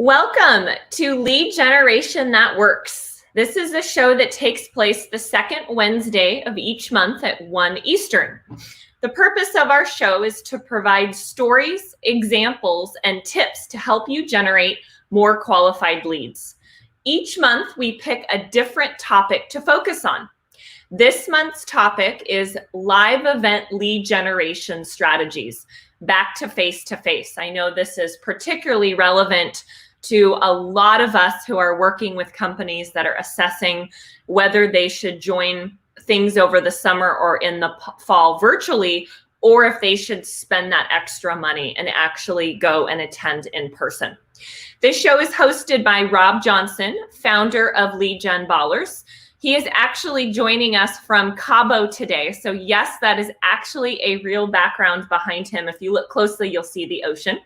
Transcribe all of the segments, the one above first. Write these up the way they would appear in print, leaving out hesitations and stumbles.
Welcome to Lead Generation That Works. This is a show that takes place the second Wednesday of each month at 1 Eastern. The purpose of our show is to provide stories, examples, and tips to help you generate more qualified leads. Each month, we pick a different topic to focus on. This month's topic is live event lead generation strategies, back to face-to-face. I know this is particularly relevant to a lot of us who are working with companies that are assessing whether they should join things over the summer or in the fall virtually, or if they should spend that extra money and actually go and attend in person. This show is hosted by Rob Johnson, founder of Lead Gen Ballers. He is actually joining us from Cabo today. So yes, that is actually a real background behind him. If you look closely, you'll see the ocean.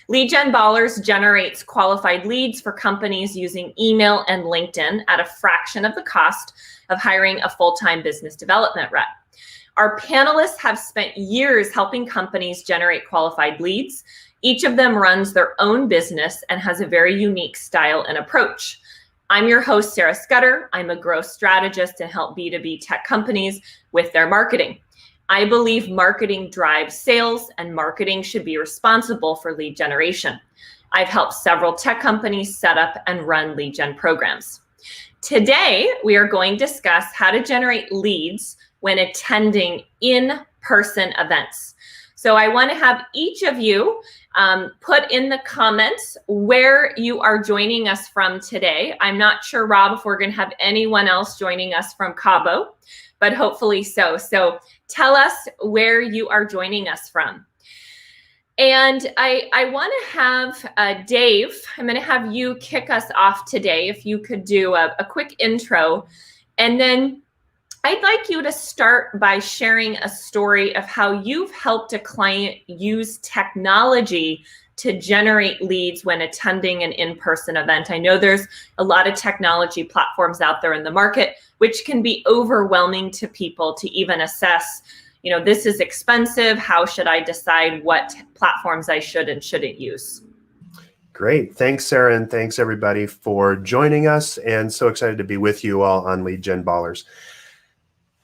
Lead Gen Ballers generates qualified leads for companies using email and LinkedIn at a fraction of the cost of hiring a full-time business development rep. Our panelists have spent years helping companies generate qualified leads. Each of them runs their own business and has a very unique style and approach. I'm your host, Sarah Scudder. I'm a growth strategist and help B2B tech companies with their marketing. I believe marketing drives sales and marketing should be responsible for lead generation. I've helped several tech companies set up and run lead gen programs. Today, we are going to discuss how to generate leads when attending in-person events. So I want to have each of you put in the comments where you are joining us from today. I'm not sure, Rob, if we're going to have anyone else joining us from Cabo, but hopefully so. So tell us where you are joining us from. And I want to have Dave, I'm going to have you kick us off today. If you could do a quick intro, and then I'd like you to start by sharing a story of how you've helped a client use technology to generate leads when attending an in-person event. I know there's a lot of technology platforms out there in the market, which can be overwhelming to people to even assess, this is expensive. How should I decide what platforms I should and shouldn't use? Great. Thanks, Sarah, and thanks everybody for joining us, and so excited to be with you all on Lead Gen Ballers.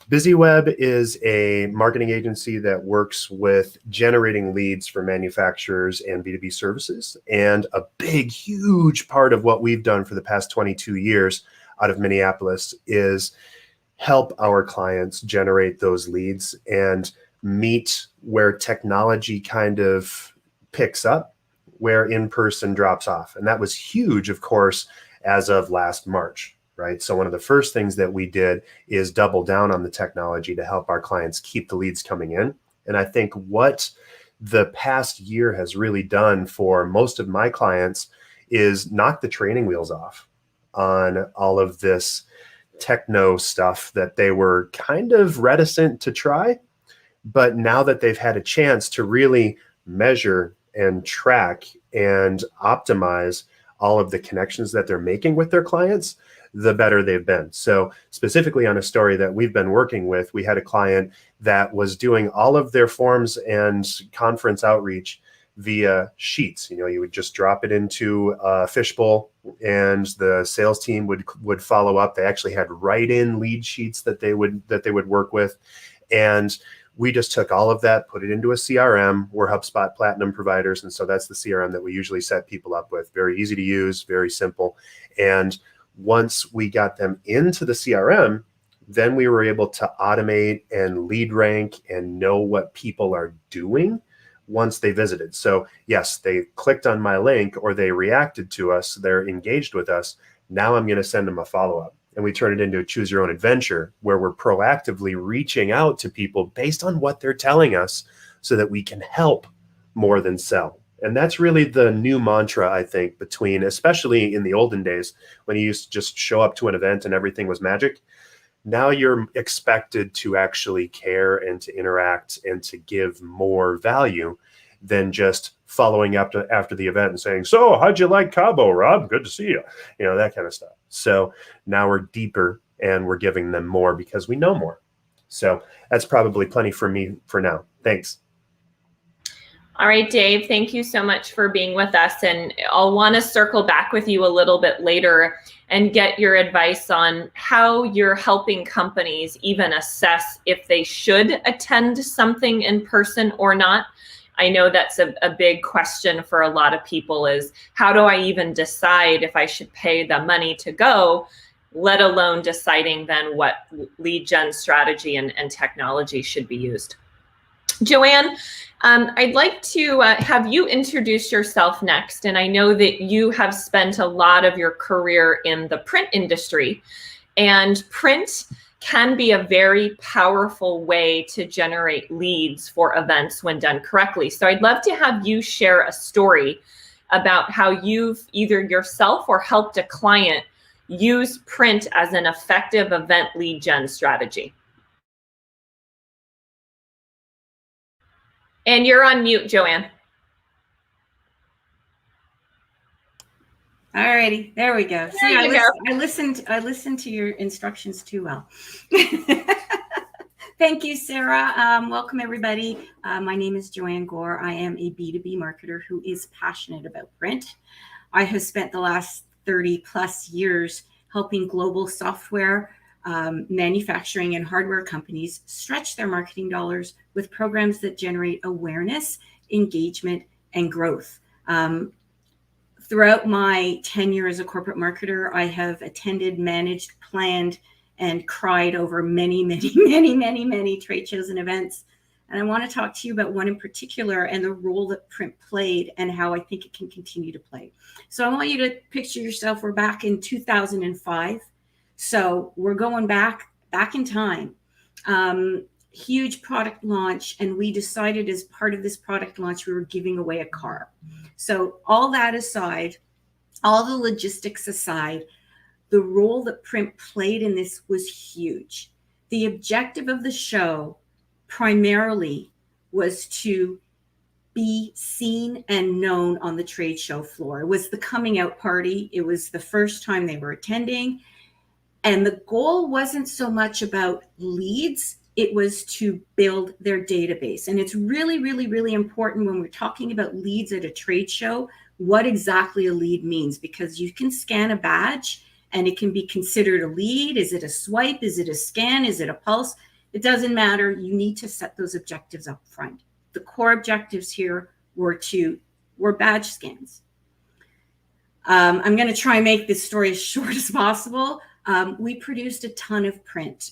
BusyWeb is a marketing agency that works with generating leads for manufacturers and B2B services. And a big, huge part of what we've done for the past 22 years out of Minneapolis is help our clients generate those leads and meet where technology kind of picks up, where in-person drops off. And that was huge, of course, as of last March. Right. So one of the first things that we did is double down on the technology to help our clients keep the leads coming in. And I think what the past year has really done for most of my clients is knock the training wheels off on all of this techno stuff that they were kind of reticent to try. But now that they've had a chance to really measure and track and optimize all of the connections that they're making with their clients, the better they've been. So specifically on a story that we've been working with, we had a client that was doing all of their forms and conference outreach via sheets. You would just drop it into a fishbowl and the sales team would follow up. They actually had write-in lead sheets that they would work with. And we just took all of that, put it into a CRM. We're HubSpot Platinum providers. And so that's the CRM that we usually set people up with. Very easy to use, very simple. And once we got them into the CRM, then we were able to automate and lead rank and know what people are doing once they visited. So yes, they clicked on my link or they reacted to us, they're engaged with us. Now I'm going to send them a follow-up. And we turn it into a choose your own adventure where we're proactively reaching out to people based on what they're telling us so that we can help more than sell. And that's really the new mantra, I think, between, especially in the olden days when you used to just show up to an event and everything was magic. Now you're expected to actually care and to interact and to give more value than just following up after the event and saying, so how'd you like Cabo, Rob? Good to see you. That kind of stuff. So now we're deeper and we're giving them more because we know more. So that's probably plenty for me for now. Thanks. All right, Dave, thank you so much for being with us. And I'll want to circle back with you a little bit later and get your advice on how you're helping companies even assess if they should attend something in person or not. I know that's a big question for a lot of people, is how do I even decide if I should pay the money to go, let alone deciding then what lead gen strategy and technology should be used. Joanne, I'd like to have you introduce yourself next. And I know that you have spent a lot of your career in the print industry, and print can be a very powerful way to generate leads for events when done correctly. So I'd love to have you share a story about how you've either yourself or helped a client use print as an effective event lead gen strategy. And you're on mute, Joanne. All righty, there we go. See, I listened to your instructions too well. Thank you, Sarah. Welcome, everybody. My name is Joanne Gore. I am a B2B marketer who is passionate about print. I have spent the last 30 plus years helping global software, manufacturing and hardware companies stretch their marketing dollars with programs that generate awareness, engagement, and growth. Throughout my tenure as a corporate marketer, I have attended, managed, planned, and cried over many, many, many, many, many trade shows and events. And I want to talk to you about one in particular and the role that print played and how I think it can continue to play. So I want you to picture yourself, we're back in 2005. So we're going back in time. Huge product launch, and we decided as part of this product launch, we were giving away a car. So all that aside, all the logistics aside, the role that print played in this was huge. The objective of the show primarily was to be seen and known on the trade show floor. It was the coming out party. It was the first time they were attending. And the goal wasn't so much about leads, it was to build their database. And it's really, really, really important when we're talking about leads at a trade show, what exactly a lead means, because you can scan a badge and it can be considered a lead. Is it a swipe? Is it a scan? Is it a pulse? It doesn't matter. You need to set those objectives up front. The core objectives here were badge scans. I'm going to try and make this story as short as possible. We produced a ton of print.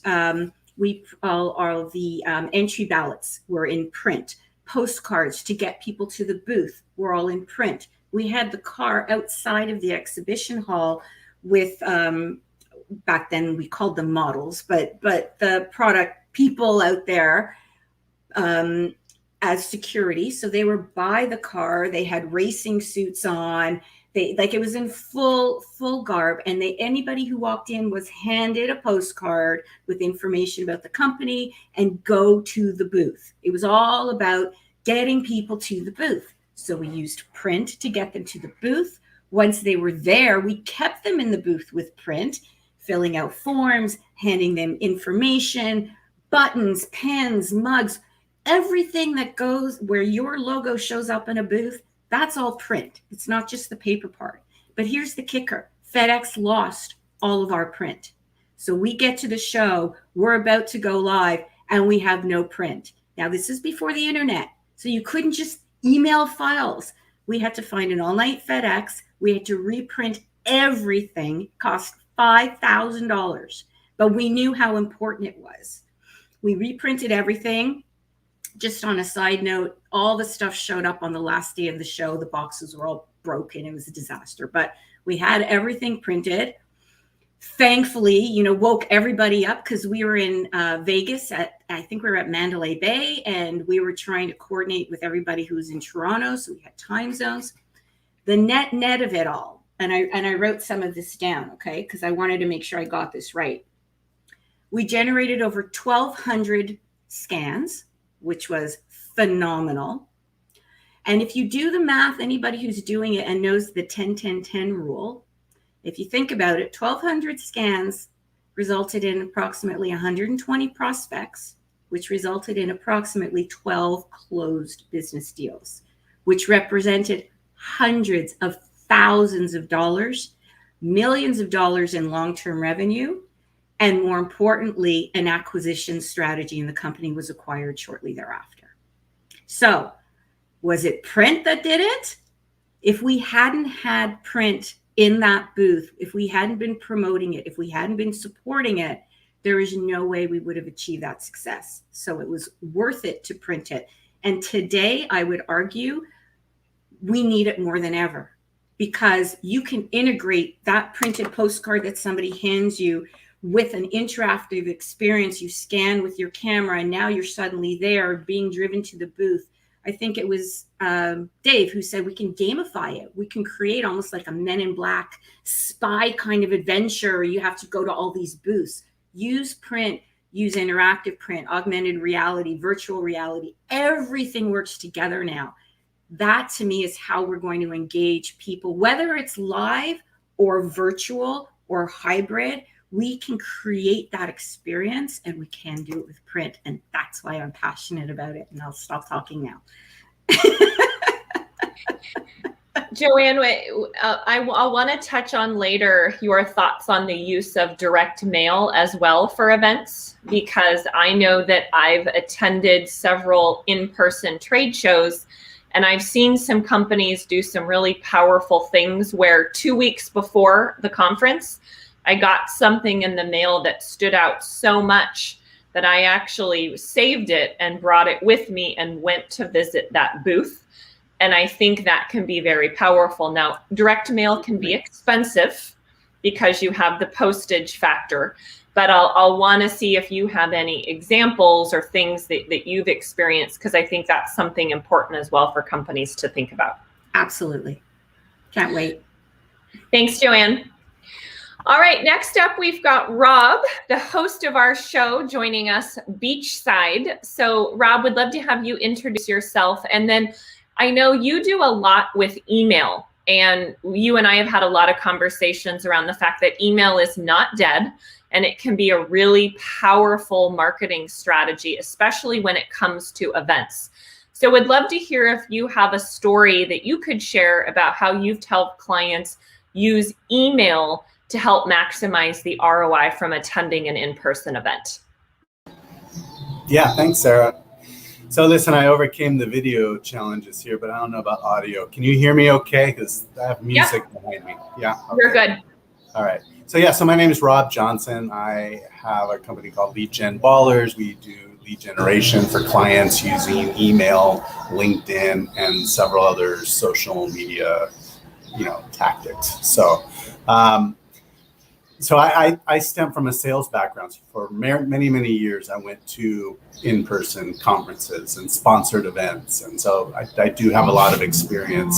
All the entry ballots were in print. Postcards to get people to the booth were all in print. We had the car outside of the exhibition hall with, back then we called them models, but the product people out there as security. So they were by the car. They had racing suits on. It was in full garb, and anybody who walked in was handed a postcard with information about the company and go to the booth. It was all about getting people to the booth. So we used print to get them to the booth. Once they were there, we kept them in the booth with print, filling out forms, handing them information, buttons, pens, mugs, everything that goes where your logo shows up in a booth. That's all print. It's not just the paper part. But here's the kicker. FedEx lost all of our print. So we get to the show, we're about to go live, and we have no print. Now, this is before the internet. So you couldn't just email files. We had to find an all-night FedEx. We had to reprint everything. Cost $5,000. But we knew how important it was. We reprinted everything. Just on a side note, all the stuff showed up on the last day of the show. The boxes were all broken. It was a disaster, but we had everything printed. Thankfully, woke everybody up because we were in Vegas I think we were at Mandalay Bay, and we were trying to coordinate with everybody who was in Toronto. So we had time zones. The net of it all, and I wrote some of this down, okay, because I wanted to make sure I got this right. We generated over 1,200 scans, which was phenomenal. And if you do the math, anybody who's doing it and knows the 10-10-10 rule, if you think about it, 1,200 scans resulted in approximately 120 prospects, which resulted in approximately 12 closed business deals. which represented hundreds of thousands of dollars, millions of dollars in long-term revenue, and more importantly, an acquisition strategy, and the company was acquired shortly thereafter. So was it print that did it? If we hadn't had print in that booth, if we hadn't been promoting it, if we hadn't been supporting it, there is no way we would have achieved that success. So it was worth it to print it. And today, I would argue, we need it more than ever, because you can integrate that printed postcard that somebody hands you with an interactive experience. You scan with your camera, and now you're suddenly there being driven to the booth. I think it was Dave who said we can gamify it. We can create almost like a Men in Black spy kind of adventure. You have to go to all these booths. Use print, use interactive print, augmented reality, virtual reality. Everything works together now. That to me is how we're going to engage people, whether it's live or virtual or hybrid. We can create that experience, and we can do it with print. And that's why I'm passionate about it. And I'll stop talking now. Joanne, I'll want to touch on later your thoughts on the use of direct mail as well for events, because I know that I've attended several in-person trade shows, and I've seen some companies do some really powerful things where 2 weeks before the conference, I got something in the mail that stood out so much that I actually saved it and brought it with me and went to visit that booth. And I think that can be very powerful. Now, direct mail can be expensive because you have the postage factor, but I'll want to see if you have any examples or things that you've experienced, because I think that's something important as well for companies to think about. Absolutely. Can't wait. Thanks, Joanne. All right, next up, we've got Rob, the host of our show, joining us beachside. So Rob, would love to have you introduce yourself. And then I know you do a lot with email, and you and I have had a lot of conversations around the fact that email is not dead, and it can be a really powerful marketing strategy, especially when it comes to events. So would love to hear if you have a story that you could share about how you've helped clients use email to help maximize the ROI from attending an in-person event. Yeah, thanks, Sarah. So listen, I overcame the video challenges here, but I don't know about audio. Can you hear me okay? Because I have music behind me. Yeah? Okay. You're good. All right. So my name is Rob Johnson. I have a company called Lead Gen Ballers. We do lead generation for clients using email, LinkedIn, and several other social media, tactics. So I stem from a sales background. For many, many years, I went to in-person conferences and sponsored events. And so I do have a lot of experience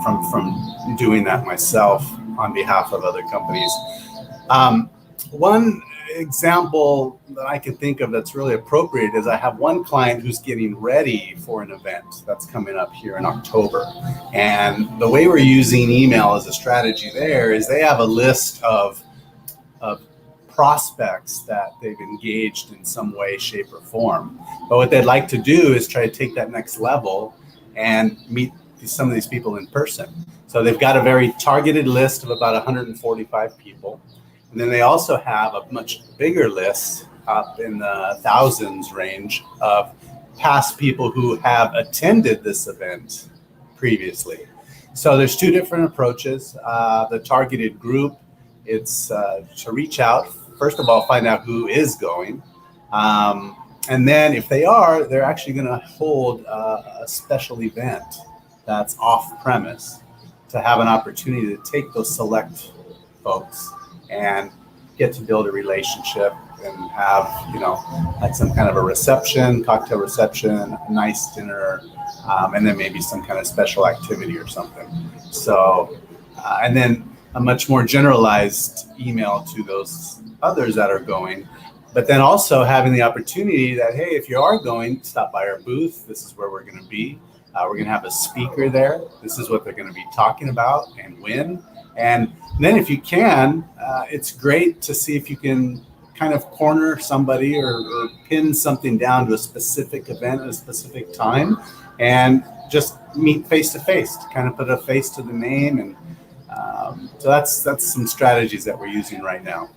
from doing that myself on behalf of other companies. One example that I can think of that's really appropriate is I have one client who's getting ready for an event that's coming up here in October. And the way we're using email as a strategy there is they have a list of prospects that they've engaged in some way, shape, or form. But what they'd like to do is try to take that next level and meet some of these people in person. So they've got a very targeted list of about 145 people. And then they also have a much bigger list up in the thousands range of past people who have attended this event previously. So there's two different approaches. The targeted group, it's to reach out. First of all, find out who is going. And then if they are, they're actually going to hold a special event that's off premise to have an opportunity to take those select folks and get to build a relationship and have, like some kind of a reception, cocktail reception, a nice dinner, and then maybe some kind of special activity or something. So, and then a much more generalized email to those others that are going, but then also having the opportunity that, hey, if you are going, stop by our booth. This is where we're going to be. We're going to have a speaker there. This is what they're going to be talking about and when. And then if you can, it's great to see if you can kind of corner somebody or pin something down to a specific event at a specific time and just meet face to face to kind of put a face to the name. And so that's some strategies that we're using right now.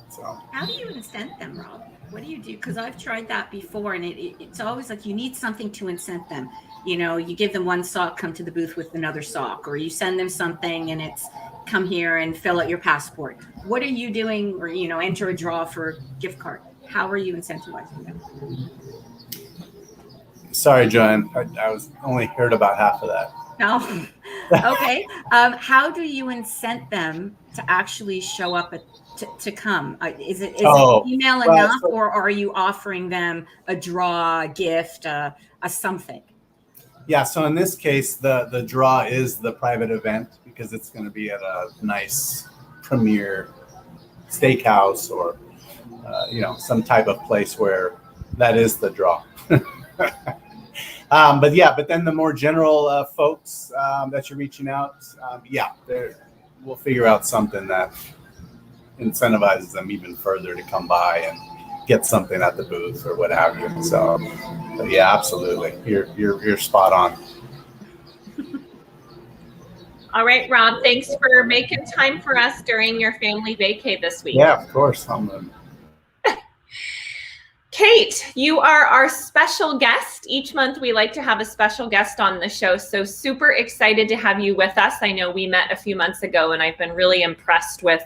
So how do you incent them, Rob? What do you do? Because I've tried that before, and it's always like you need something to incent them. You know, you give them one sock, come to the booth with another sock, or you send them something and it's come here and fill out your passport. What are you doing? Or, you know, enter a draw for a gift card. How are you incentivizing them? Sorry, Joanne, I was only heard about half of that. No. Okay. How do you incent them to actually show up to come? Is it email enough, or are you offering them a draw, a gift, a something? Yeah, so in this case, the draw is the private event because it's going to be at a nice premier steakhouse or you know, some type of place where that is the draw. But then the more general folks that you're reaching out, we'll figure out something that incentivizes them even further to come by and get something at the booth or what have you. So, but yeah, absolutely, you're spot on. All right, Rob, thanks for making time for us during your family vacay this week. Yeah, of course. Kate, you are our special guest. Each month we like to have a special guest on the show, so super excited to have you with us. I know we met a few months ago, and I've been really impressed with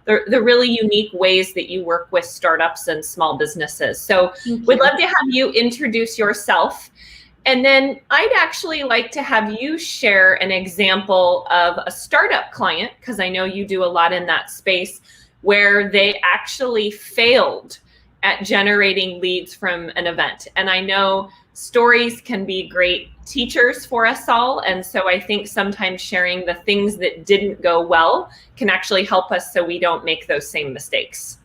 the really unique ways that you work with startups and small businesses. So we'd love to have you introduce yourself. And then I'd actually like to have you share an example of a startup client, because I know you do a lot in that space, where they actually failed at generating leads from an event. And I know stories can be great teachers for us all. And so I think sometimes sharing the things that didn't go well can actually help us so we don't make those same mistakes.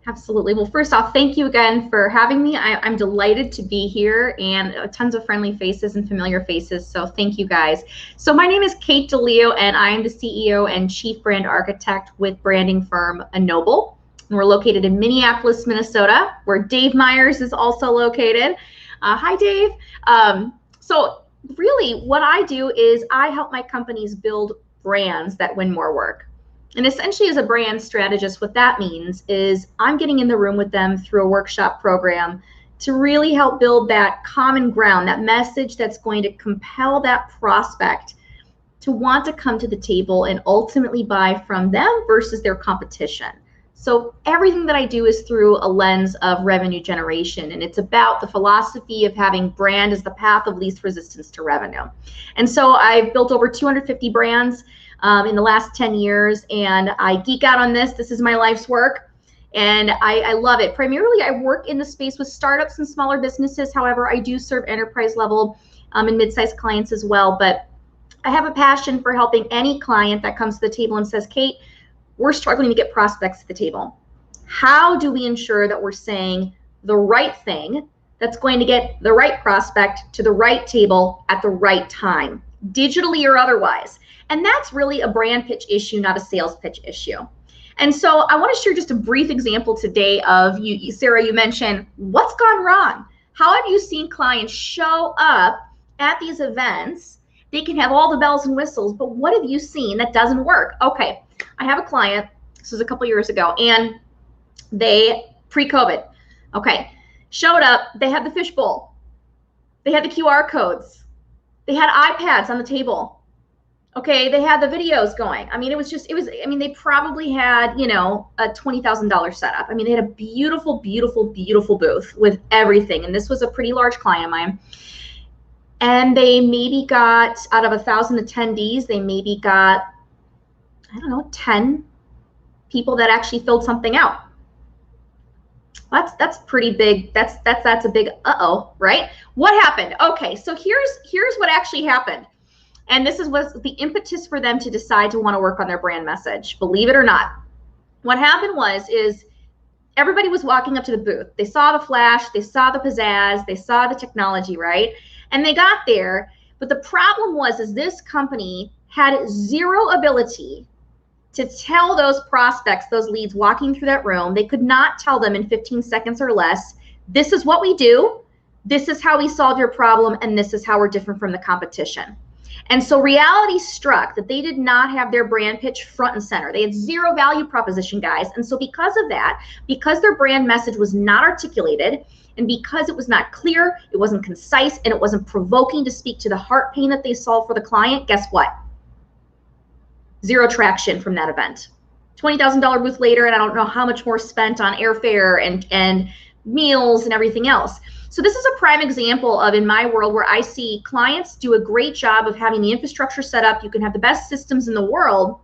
Absolutely. Well, first off, thank you again for having me. I'm delighted to be here, and tons of friendly faces and familiar faces. So thank you guys. So my name is Kate DeLeo, and I am the CEO and Chief Brand Architect with branding firm Ennoble. And we're located in Minneapolis, Minnesota, where Dave Myers is also located. Hi, Dave. So really what I do is I help my companies build brands that win more work. And essentially, as a brand strategist, what that means is I'm getting in the room with them through a workshop program to really help build that common ground, that message that's going to compel that prospect to want to come to the table and ultimately buy from them versus their competition. So everything that I do is through a lens of revenue generation, and it's about the philosophy of having brand as the path of least resistance to revenue. And so I've built over 250 brands in the last 10 years, and I geek out on this. This is my life's work, and I love it. Primarily, I work in the space with startups and smaller businesses. However, I do serve enterprise level and mid-sized clients as well. But I have a passion for helping any client that comes to the table and says, Kate, we're struggling to get prospects to the table. How do we ensure that we're saying the right thing that's going to get the right prospect to the right table at the right time, digitally or otherwise? And that's really a brand pitch issue, not a sales pitch issue. And so I want to share just a brief example today of you, Sarah, you mentioned what's gone wrong. How have you seen clients show up at these events? They can have all the bells and whistles, but what have you seen that doesn't work? Okay, I have a client, this was a couple years ago, and they, pre-COVID, okay, showed up, they had the fishbowl, they had the QR codes, they had iPads on the table, okay, they had the videos going. I mean, they probably had, you know, a $20,000 setup. I mean, they had a beautiful, beautiful, beautiful booth with everything, and this was a pretty large client of mine. And they maybe got, out of 1,000 attendees, they maybe got, I don't know, 10 people that actually filled something out. That's pretty big. That's a big uh-oh, right? What happened? Okay, so here's what actually happened. And this was the impetus for them to decide to want to work on their brand message, believe it or not. What happened is everybody was walking up to the booth. They saw the flash, they saw the pizzazz, they saw the technology, right? And they got there, but the problem was this company had zero ability to tell those prospects, those leads walking through that room. They could not tell them in 15 seconds or less, this is what we do, this is how we solve your problem, and this is how we're different from the competition. And so reality struck that they did not have their brand pitch front and center. They had zero value proposition, guys. And so because of that, because their brand message was not articulated, and because it was not clear, it wasn't concise, and it wasn't provoking to speak to the heart pain that they solve for the client, guess what? Zero traction from that event. $20,000 booth later, and I don't know how much more spent on airfare and meals and everything else. So this is a prime example of, in my world, where I see clients do a great job of having the infrastructure set up. You can have the best systems in the world,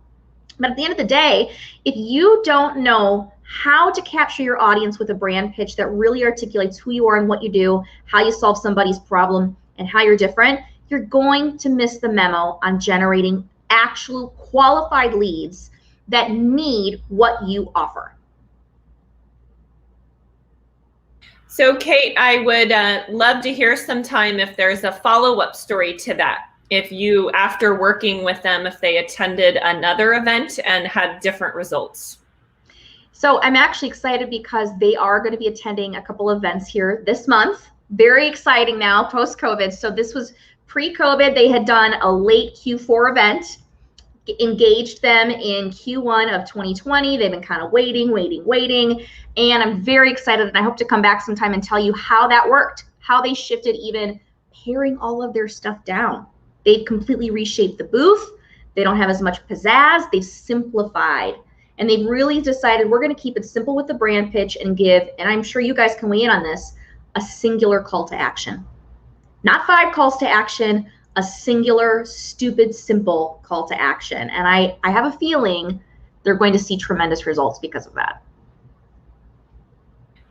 but at the end of the day, if you don't know how to capture your audience with a brand pitch that really articulates who you are and what you do, how you solve somebody's problem, and how you're different, you're going to miss the memo on generating actual qualified leads that need what you offer. So Kate, I would love to hear sometime if there's a follow-up story to that. If you, after working with them, if they attended another event and had different results. So I'm actually excited because they are going to be attending a couple of events here this month. Very exciting now, post-COVID. So this was pre-COVID. They had done a late Q4 event, engaged them in Q1 of 2020. They've been kind of waiting. And I'm very excited, and I hope to come back sometime and tell you how that worked, how they shifted even paring all of their stuff down. They've completely reshaped the booth. They don't have as much pizzazz. They've simplified, and they've really decided we're going to keep it simple with the brand pitch and give, and I'm sure you guys can weigh in on this, a singular call to action. Not 5 calls to action, a singular, stupid, simple call to action. And I have a feeling they're going to see tremendous results because of that.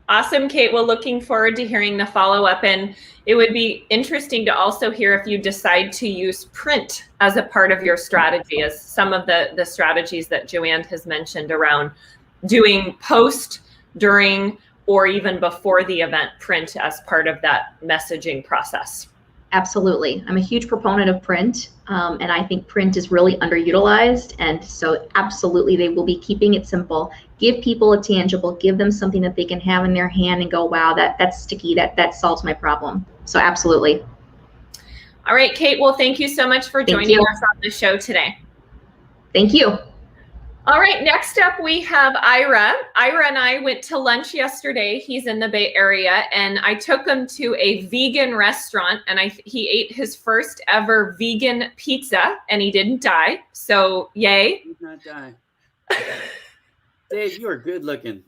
Awesome, Kate. Well, looking forward to hearing the follow-up. And it would be interesting to also hear if you decide to use print as a part of your strategy, as some of the strategies that Joanne has mentioned around doing post, during, or even before the event print as part of that messaging process. Absolutely. I'm a huge proponent of print, and I think print is really underutilized. And so absolutely, they will be keeping it simple. Give people a tangible, give them something that they can have in their hand and go, wow, that's sticky, that solves my problem. So absolutely. All right, Kate. Well, thank you so much for joining us on the show today. Thank you. All right, next up we have Ira. Ira and I went to lunch yesterday. He's in the Bay Area, and I took him to a vegan restaurant, and he ate his first ever vegan pizza, and he didn't die. So yay. He did not die. Dave, you are good looking.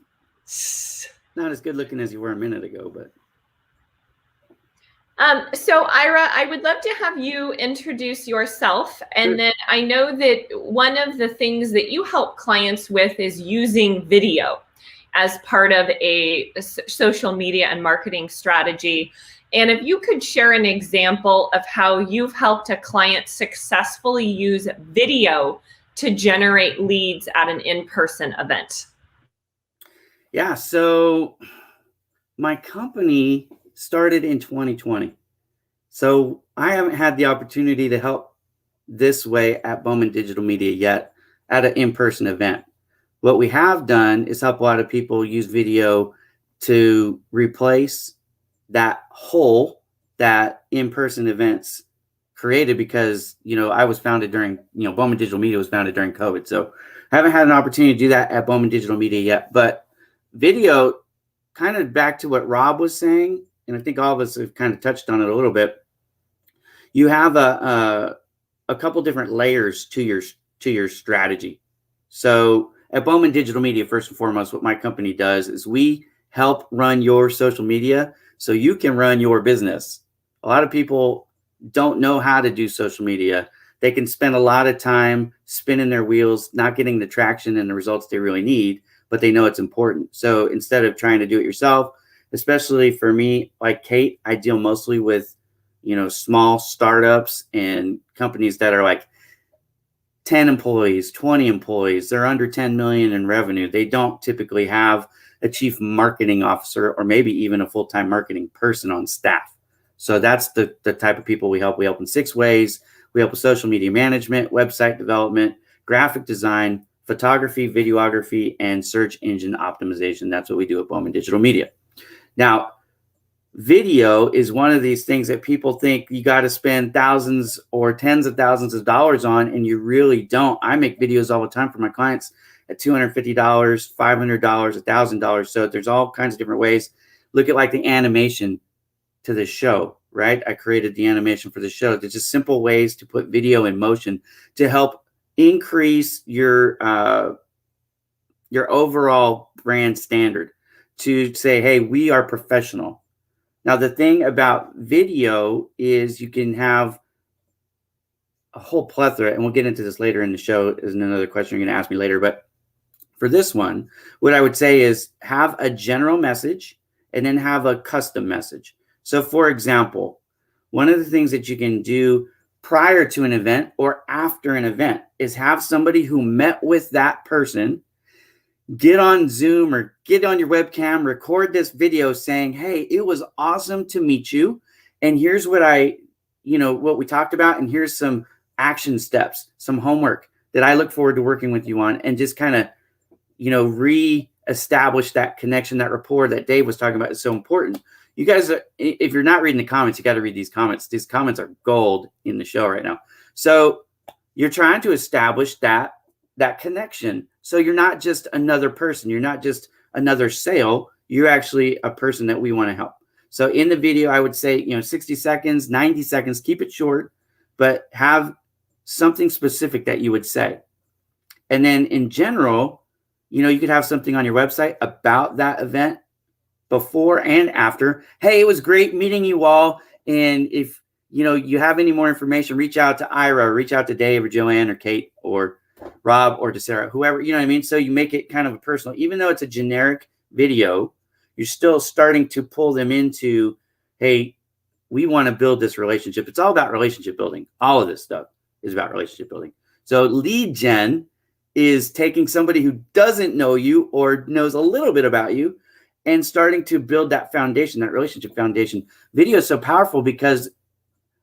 Not as good looking as you were a minute ago, but. So Ira, I would love to have you introduce yourself. And then I know that one of the things that you help clients with is using video as part of a social media and marketing strategy. And if you could share an example of how you've helped a client successfully use video to generate leads at an in-person event. Yeah, so my company started in 2020. So I haven't had the opportunity to help this way at Bowman Digital Media yet at an in-person event. What we have done is help a lot of people use video to replace that hole that in-person events created because, I was founded during, Bowman Digital Media was founded during COVID. So I haven't had an opportunity to do that at Bowman Digital Media yet, but video, kind of back to what Rob was saying, and I think all of us have kind of touched on it a little bit. You have a couple different layers to your strategy. So at Bowman Digital Media, first and foremost, what my company does is we help run your social media so you can run your business. A lot of people don't know how to do social media. They can spend a lot of time spinning their wheels, not getting the traction and the results they really need, but they know it's important. So instead of trying to do it yourself, especially for me, like Kate, I deal mostly with, small startups and companies that are like 10 employees, 20 employees. They're under 10 million in revenue. They don't typically have a chief marketing officer or maybe even a full-time marketing person on staff. So that's the type of people we help. We help in 6 ways. We help with social media management, website development, graphic design, photography, videography, and search engine optimization. That's what we do at Bowman Digital Media. Now, video is one of these things that people think you got to spend thousands or tens of thousands of dollars on, and you really don't. I make videos all the time for my clients at $250, $500, $1,000. So there's all kinds of different ways. Look at like the animation to the show, right? I created the animation for the show. There's just simple ways to put video in motion to help increase your overall brand standard, to say, hey, we are professional. Now, the thing about video is you can have a whole plethora, and we'll get into this later in the show, is another question you're going to ask me later. But for this one, what I would say is have a general message and then have a custom message. So for example, one of the things that you can do prior to an event or after an event is have somebody who met with that person get on Zoom or get on your webcam, record this video saying, hey, it was awesome to meet you. And here's what what we talked about. And here's some action steps, some homework that I look forward to working with you on, and just kind of, re-establish that connection, that rapport that Dave was talking about is so important. You guys, if you're not reading the comments, you got to read these comments. These comments are gold in the show right now. So you're trying to establish that connection. So you're not just another person. You're not just another sale. You're actually a person that we want to help. So in the video, I would say, 60 seconds, 90 seconds, keep it short, but have something specific that you would say. And then in general, you could have something on your website about that event before and after. Hey, it was great meeting you all. And if, you have any more information, reach out to Ira, or reach out to Dave or Joanne or Kate or Rob or to Sarah, whoever, you know what I mean? So you make it kind of a personal, even though it's a generic video, you're still starting to pull them into, hey, we want to build this relationship. It's all about relationship building. All of this stuff is about relationship building. So lead gen is taking somebody who doesn't know you or knows a little bit about you and starting to build that foundation, that relationship foundation. Video is so powerful because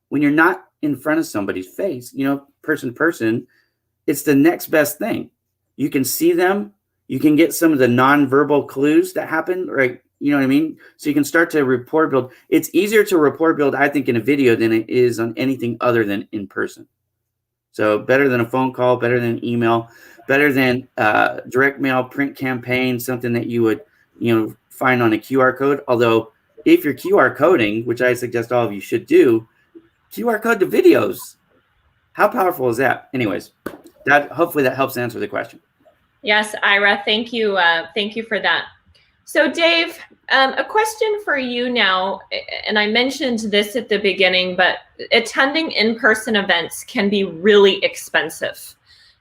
when you're not in front of somebody's face, person to person, it's the next best thing. You can see them. You can get some of the nonverbal clues that happen, right? You know what I mean? So you can start to rapport build. It's easier to rapport build, I think, in a video than it is on anything other than in person. So better than a phone call, better than an email, better than direct mail, print campaign, something that you would, find on a QR code. Although if you're QR coding, which I suggest all of you should do, QR code to videos. How powerful is that? Anyways, hopefully that helps answer the question. Yes, Ira, thank you. Thank you for that. So Dave, a question for you now, and I mentioned this at the beginning, but attending in-person events can be really expensive.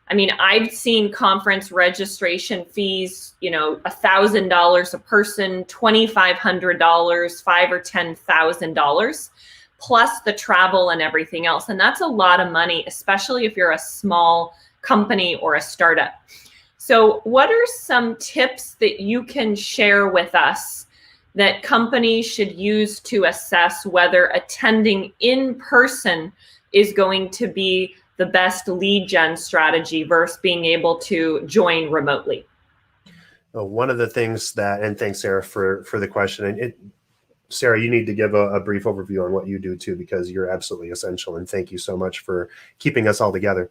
I mean, I've seen conference registration fees, $1,000 a person, $2,500, $5,000 or $10,000, plus the travel and everything else. And that's a lot of money, especially if you're a small company or a startup. So what are some tips that you can share with us that companies should use to assess whether attending in person is going to be the best lead gen strategy versus being able to join remotely? One of the things that, and thanks, Sarah, for the question. And Sarah, you need to give a brief overview on what you do too, because you're absolutely essential. And thank you so much for keeping us all together.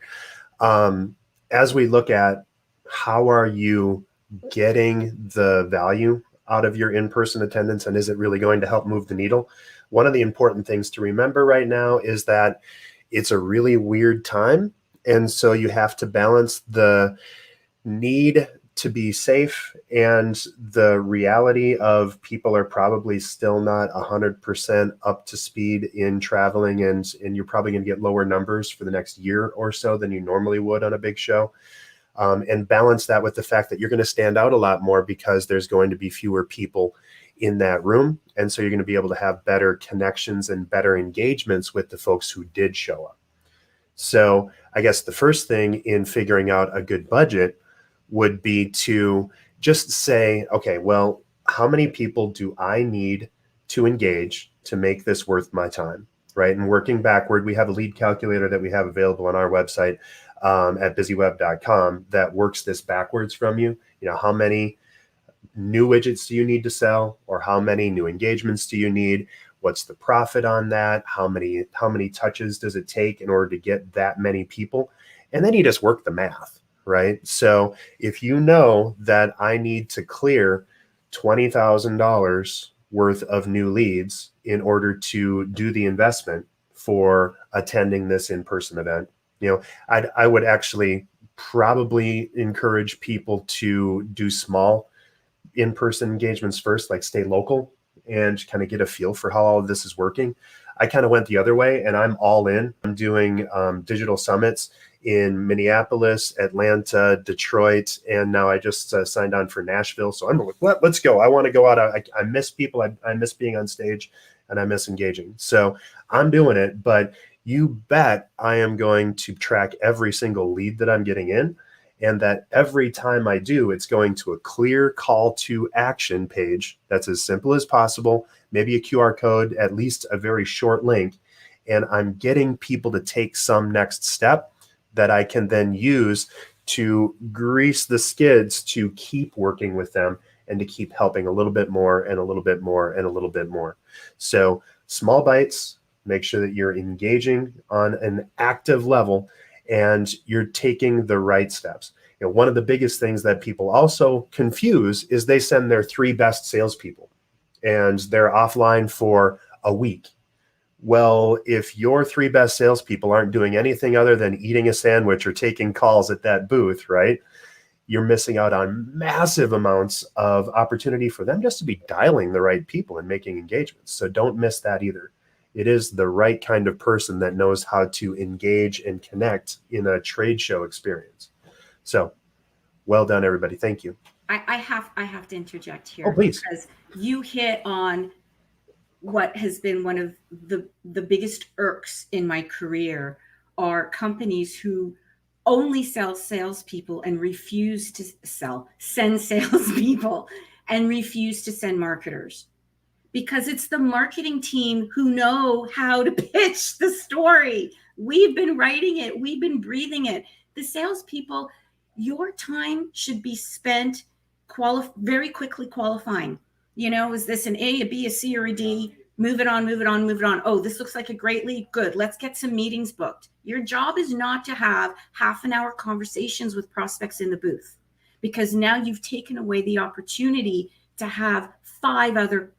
As we look at how are you getting the value out of your in-person attendance, and is it really going to help move the needle? One of the important things to remember right now is that it's a really weird time. And so you have to balance the need to be safe and the reality of people are probably still not 100% up to speed in traveling, and you're probably going to get lower numbers for the next year or so than you normally would on a big show. And balance that with the fact that you're going to stand out a lot more because there's going to be fewer people in that room. And so you're going to be able to have better connections and better engagements with the folks who did show up. So I guess the first thing in figuring out a good budget would be to just say, okay, well, how many people do I need to engage to make this worth my time, right? And working backward, we have a lead calculator that we have available on our website at busyweb.com that works this backwards from you. How many new widgets do you need to sell, or how many new engagements do you need? What's the profit on that? How many touches does it take in order to get that many people? And then you just work the math, right? So if you know that I need to clear $20,000 worth of new leads in order to do the investment for attending this in-person event, I would actually probably encourage people to do small in-person engagements first, like stay local and kind of get a feel for how all of this is working. I kind of went the other way, and I'm all in. I'm doing digital summits in Minneapolis, Atlanta, Detroit, and now I just signed on for Nashville. So I'm like, let's go. I want to go out. I miss people. I miss being on stage, and I miss engaging. So I'm doing it, but you bet I am going to track every single lead that I'm getting in, and that every time I do, it's going to a clear call to action page that's as simple as possible, maybe a QR code, at least a very short link, and I'm getting people to take some next step that I can then use to grease the skids to keep working with them and to keep helping a little bit more and a little bit more and a little bit more. So small bites, make sure that you're engaging on an active level and you're taking the right steps. One of the biggest things that people also confuse is they send their 3 best salespeople and they're offline for a week. Well, if your 3 best salespeople aren't doing anything other than eating a sandwich or taking calls at that booth, right? You're missing out on massive amounts of opportunity for them just to be dialing the right people and making engagements. So don't miss that either. It is the right kind of person that knows how to engage and connect in a trade show experience. So well done, everybody. Thank you. I have to interject here. Oh, please. Because you hit on what has been one of the biggest irks in my career are companies who only sell salespeople and refuse to send salespeople and refuse to send marketers. Because it's the marketing team who know how to pitch the story. We've been writing it. We've been breathing it. The salespeople, your time should be spent very quickly qualifying. Is this an A, a B, a C, or a D? Move it on, move it on, move it on. Oh, this looks like a great lead. Good. Let's get some meetings booked. Your job is not to have half-an-hour conversations with prospects in the booth, because now you've taken away the opportunity to have 5 other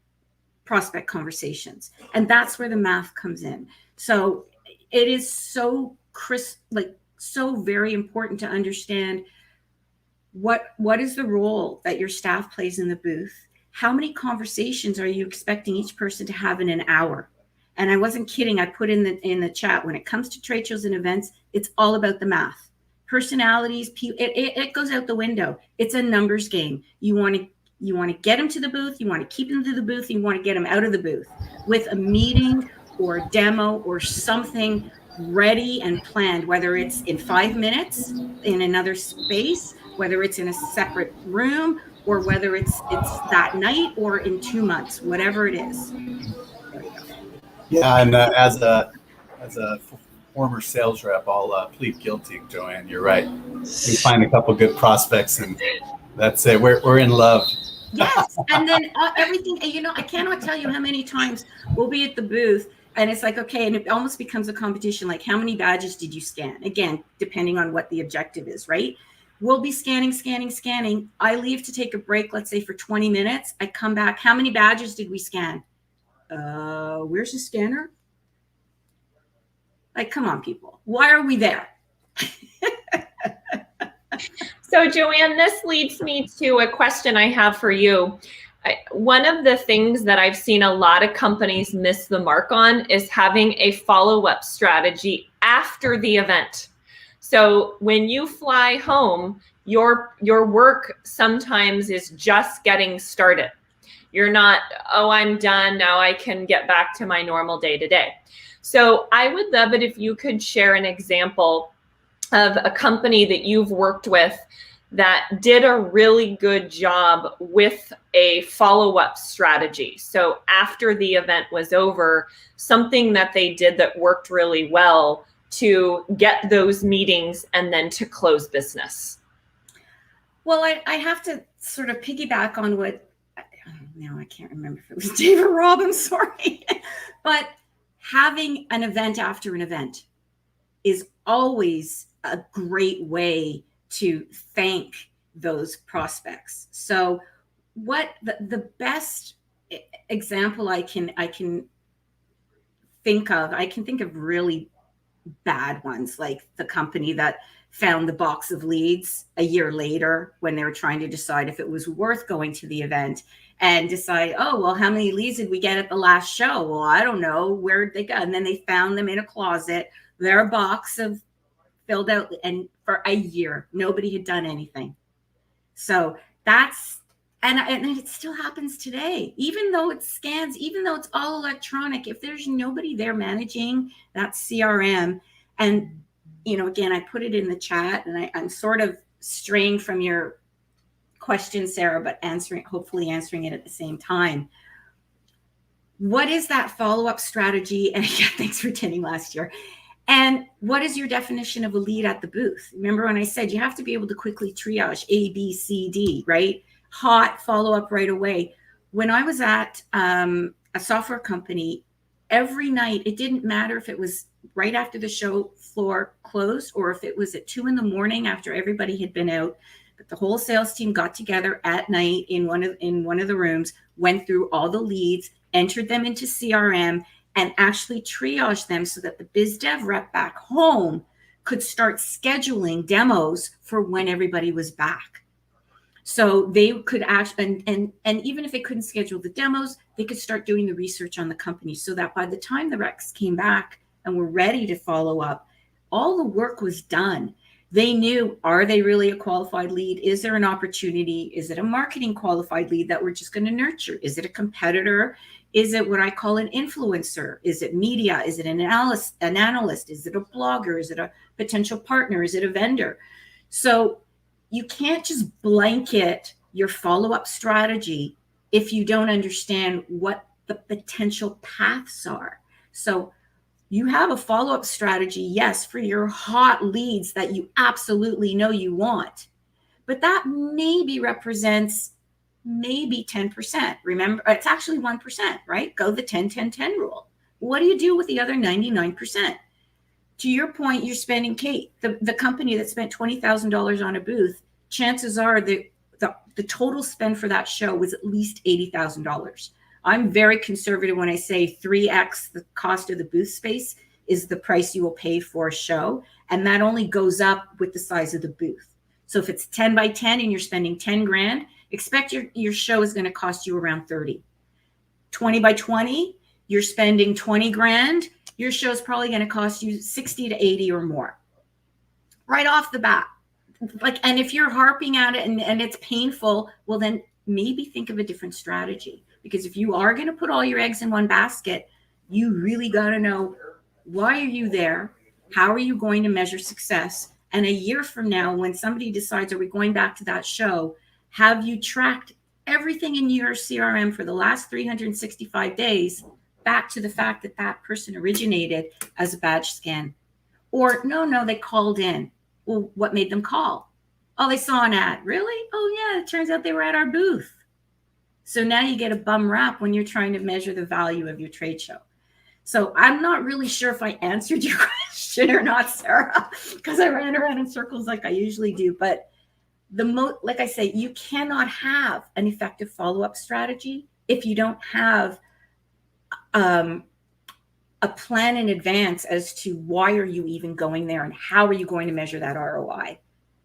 prospect conversations. And that's where the math comes in. So it is so so very important to understand what is the role that your staff plays in the booth. How many conversations are you expecting each person to have in an hour? And I wasn't kidding. I put in the chat, when it comes to trade shows and events, it's all about the math. Personalities, it goes out the window. It's a numbers game. You want to get them to the booth. You want to keep them to the booth. You want to get them out of the booth with a meeting or a demo or something ready and planned, whether it's in 5 minutes in another space, whether it's in a separate room, or whether it's that night or in 2 months, whatever it is. There you go. Yeah, and as a former sales rep, I'll plead guilty, Joanne. You're right. We find a couple good prospects, and that's it. We're in love. Yes, and then everything. I cannot tell you how many times we'll be at the booth, and it's like, okay, and it almost becomes a competition. Like, how many badges did you scan? Again, depending on what the objective is, right? We'll be scanning. I leave to take a break, let's say for 20 minutes. I come back. How many badges did we scan? Where's the scanner? Like, come on, people. Why are we there? So Joanne, this leads me to a question I have for you. One of the things that I've seen a lot of companies miss the mark on is having a follow-up strategy after the event. So when you fly home, your work sometimes is just getting started. You're not, oh, I'm done, now I can get back to my normal day-to-day. So I would love it if you could share an example of a company that you've worked with that did a really good job with a follow-up strategy. So after the event was over, something that they did that worked really well to get those meetings and then to close business. Well, I have to sort of piggyback on what, now I can't remember if it was David Robb, I'm sorry. But having an event after an event is always a great way to thank those prospects. So what the best example I can think of really bad ones, like the company that found the box of leads a year later when they were trying to decide if it was worth going to the event, and decide, oh, well, how many leads did we get at the last show? Well, I don't know. Where'd they go? And then they found them in a closet, their box of filled out, and for a year, nobody had done anything. So that's, and it still happens today, even though it scans, even though it's all electronic, if there's nobody there managing that CRM. And, you know, again, I put it in the chat, and I'm sort of straying from your question, Sarah, but hopefully answering it at the same time. What is that follow-up strategy? And yeah, thanks for attending last year. And what is your definition of a lead at the booth? Remember when I said you have to be able to quickly triage A, B, C, D, right? Hot, follow up right away. When I was at a software company, every night, it didn't matter if it was right after the show floor closed or if it was at 2 a.m. after everybody had been out. But the whole sales team got together at night in one of the rooms, went through all the leads, entered them into CRM, and actually triage them so that the biz dev rep back home could start scheduling demos for when everybody was back. So they could actually, and even if they couldn't schedule the demos, they could start doing the research on the company so that by the time the recs came back and were ready to follow up, all the work was done. They knew, are they really a qualified lead? Is there an opportunity? Is it a marketing qualified lead that we're just going to nurture? Is it a competitor? Is it what I call an influencer? Is it media? Is it an analyst? Is it a blogger? Is it a potential partner? Is it a vendor? So you can't just blanket your follow-up strategy if you don't understand what the potential paths are. So you have a follow-up strategy, yes, for your hot leads that you absolutely know you want, but that maybe represents maybe 10%. Remember, it's actually 1%, right? Go the 10-10-10 rule. What do you do with the other 99%? To your point, you're spending, Kate, the company that spent $20,000 on a booth, chances are the total spend for that show was at least $80,000. I'm very conservative when I say 3x the cost of the booth space is the price you will pay for a show. And that only goes up with the size of the booth. So if it's 10 by 10 and you're spending 10 grand, expect your show is going to cost you around 30. 20 by 20, you're spending 20 grand. Your show is probably going to cost you 60 to 80 or more right off the bat. And if you're harping at it and it's painful, well, then maybe think of a different strategy. Because if you are going to put all your eggs in one basket, you really got to know, why are you there? How are you going to measure success? And a year from now, when somebody decides, are we going back to that show? Have you tracked everything in your CRM for the last 365 days back to the fact that that person originated as a badge scan? Or no, they called in. Well, what made them call? Oh, they saw an ad. Really? Oh, yeah, it turns out they were at our booth. So now you get a bum rap when you're trying to measure the value of your trade show. So I'm not really sure if I answered your question or not, Sarah, because I ran around in circles like I usually do. But like I say, you cannot have an effective follow-up strategy if you don't have a plan in advance as to why are you even going there and how are you going to measure that ROI.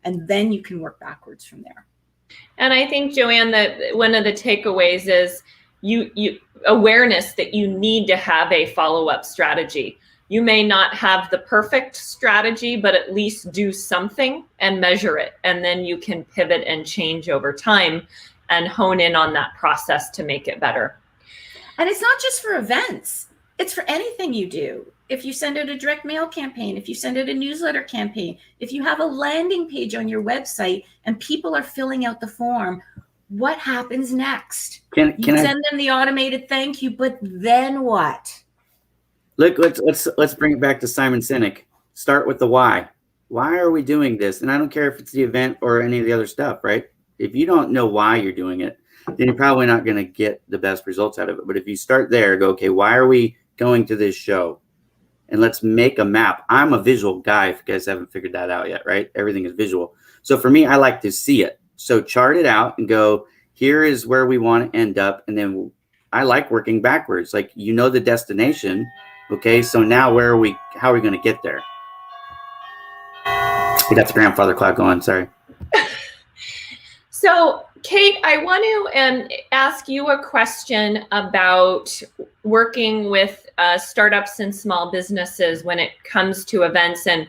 And then you can work backwards from there. And I think, Joanne, that one of the takeaways is you awareness that you need to have a follow-up strategy. You may not have the perfect strategy, but at least do something and measure it. And then you can pivot and change over time and hone in on that process to make it better. And it's not just for events. It's for anything you do. If you send out a direct mail campaign, if you send out a newsletter campaign, if you have a landing page on your website and people are filling out the form, what happens next? You send them the automated thank you, but then what? Look, let's bring it back to Simon Sinek. Start with the why. why are we doing this? And I don't care if it's the event or any of the other stuff, right? If you don't know why you're doing it, then you're probably not going to get the best results out of it. But if you start there, go, okay, why are we going to this show? And let's make a map. I'm a visual guy, if you guys haven't figured that out yet, right? Everything is visual. So for me, I like to see it. So chart it out and go, here is where we want to end up. And then I like working backwards. Like, you know, the destination. Okay, so now how are we going to get there? We got the grandfather clock going, sorry. So, Kate, I want to ask you a question about working with startups and small businesses when it comes to events. And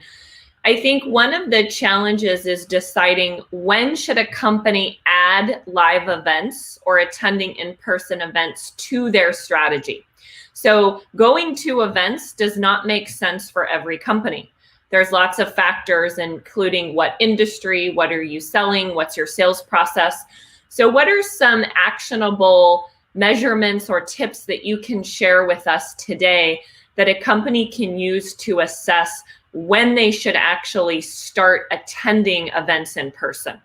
I think one of the challenges is deciding when should a company add live events or attending in-person events to their strategy. So going to events does not make sense for every company. There's lots of factors, including what industry, what are you selling, what's your sales process. So what are some actionable measurements or tips that you can share with us today that a company can use to assess when they should actually start attending events in person?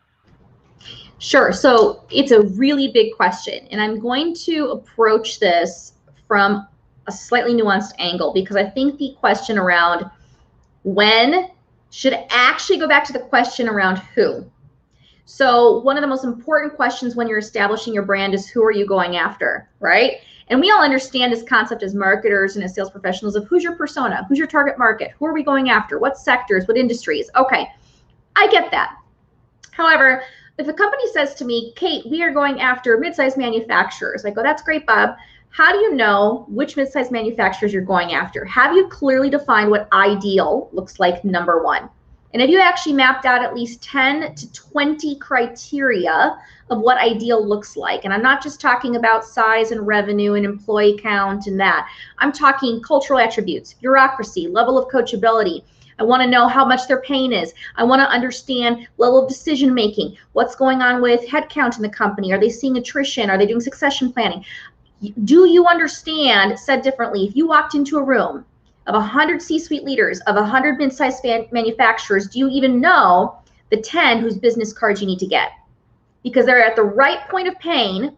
Sure. So it's a really big question, and I'm going to approach this from a slightly nuanced angle, because I think the question around when should actually go back to the question around who. So one of the most important questions when you're establishing your brand is, who are you going after, right? And we all understand this concept as marketers and as sales professionals of who's your persona, who's your target market, who are we going after, what sectors, what industries. Okay, I get that. However, if a company says to me, Kate, we are going after mid-sized manufacturers, I go, that's great, Bob. How do you know which mid-sized manufacturers you're going after? Have you clearly defined what ideal looks like, number one? And have you actually mapped out at least 10 to 20 criteria of what ideal looks like? And I'm not just talking about size and revenue and employee count and that. I'm talking cultural attributes, bureaucracy, level of coachability. I want to know how much their pain is. I want to understand level of decision making. What's going on with headcount in the company? Are they seeing attrition? Are they doing succession planning? Do you understand, said differently, if you walked into a room of 100 C-suite leaders, of 100 mid-sized manufacturers, do you even know the 10 whose business cards you need to get? Because they're at the right point of pain,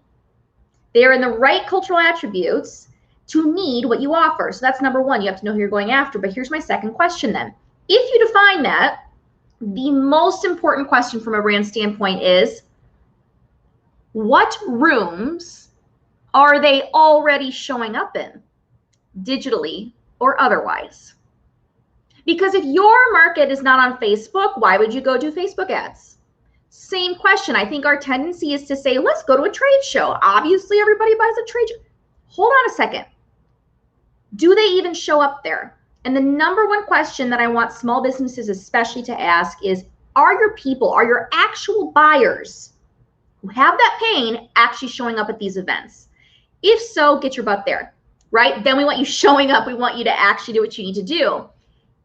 they're in the right cultural attributes to need what you offer. So that's number one, you have to know who you're going after. But here's my second question then. If you define that, the most important question from a brand standpoint is, what rooms are they already showing up in, digitally or otherwise? Because if your market is not on Facebook, why would you go do Facebook ads? Same question. I think our tendency is to say, let's go to a trade show. Obviously, everybody buys a trade show. Hold on a second. Do they even show up there? And the number one question that I want small businesses especially to ask is, are your people, are your actual buyers who have that pain actually showing up at these events? If so, get your butt there, right? Then we want you showing up. We want you to actually do what you need to do.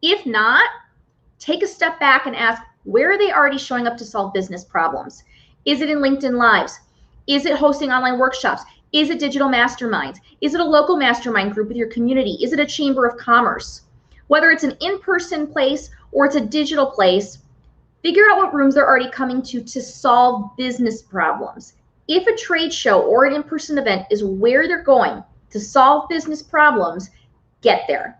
If not, take a step back and ask, where are they already showing up to solve business problems? Is it in LinkedIn Lives? Is it hosting online workshops? Is it digital masterminds? Is it a local mastermind group with your community? Is it a chamber of commerce? Whether it's an in-person place or it's a digital place, figure out what rooms they're already coming to solve business problems. If a trade show or an in-person event is where they're going to solve business problems, get there.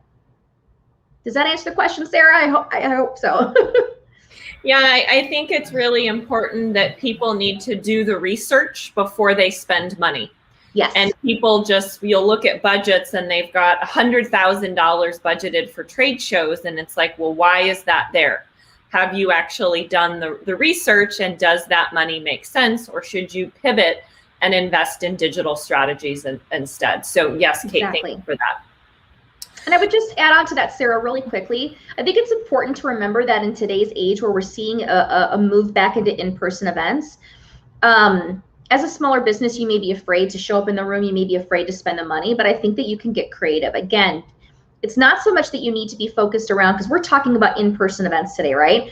Does that answer the question, Sarah? I hope so. Yeah, I think it's really important that people need to do the research before they spend money. Yes. And people you'll look at budgets and they've got $100,000 budgeted for trade shows. And it's like, well, why is that there? Have you actually done the research, and does that money make sense, or should you pivot and invest in digital strategies instead? So yes, Kate, exactly. Thank you for that. And I would just add on to that, Sarah, really quickly. I think it's important to remember that in today's age where we're seeing a move back into in-person events, as a smaller business, you may be afraid to show up in the room. You may be afraid to spend the money, but I think that you can get creative. Again, it's not so much that you need to be focused around, because we're talking about in-person events today, right?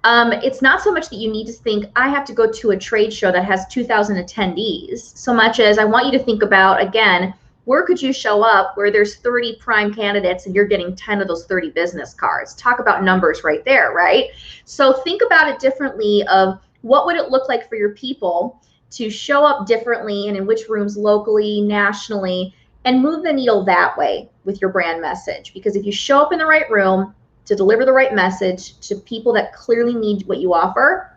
It's not so much that you need to think, I have to go to a trade show that has 2,000 attendees, so much as I want you to think about, again, Where could you show up where there's 30 prime candidates and you're getting 10 of those 30 business cards? Talk about numbers right there, right? So think about it differently of what would it look like for your people to show up differently and in which rooms locally, nationally, and move the needle that way with your brand message. Because if you show up in the right room to deliver the right message to people that clearly need what you offer,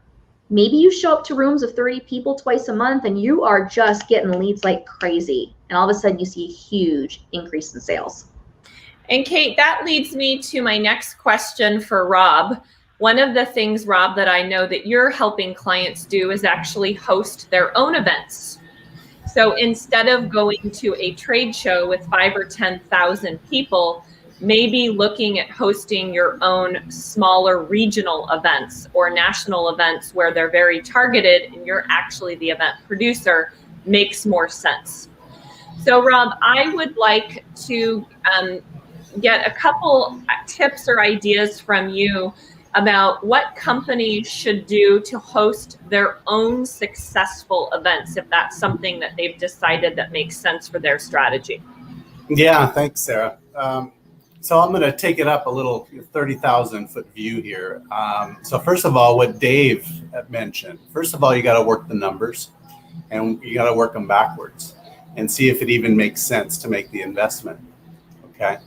maybe you show up to rooms of 30 people twice a month and you are just getting leads like crazy. And all of a sudden you see a huge increase in sales. And Kate, that leads me to my next question for Rob. One of the things, Rob, that I know that you're helping clients do is actually host their own events. So instead of going to a trade show with 5,000 or 10,000 people, maybe looking at hosting your own smaller regional events or national events where they're very targeted and you're actually the event producer makes more sense. So Rob, I would like to get a couple tips or ideas from you about what companies should do to host their own successful events, if that's something that they've decided that makes sense for their strategy. Yeah, thanks, Sarah. So I'm going to take it up a little 30,000 foot view here. So first of all, what Dave had mentioned, first of all, you got to work the numbers and you got to work them backwards and see if it even makes sense to make the investment. Okay.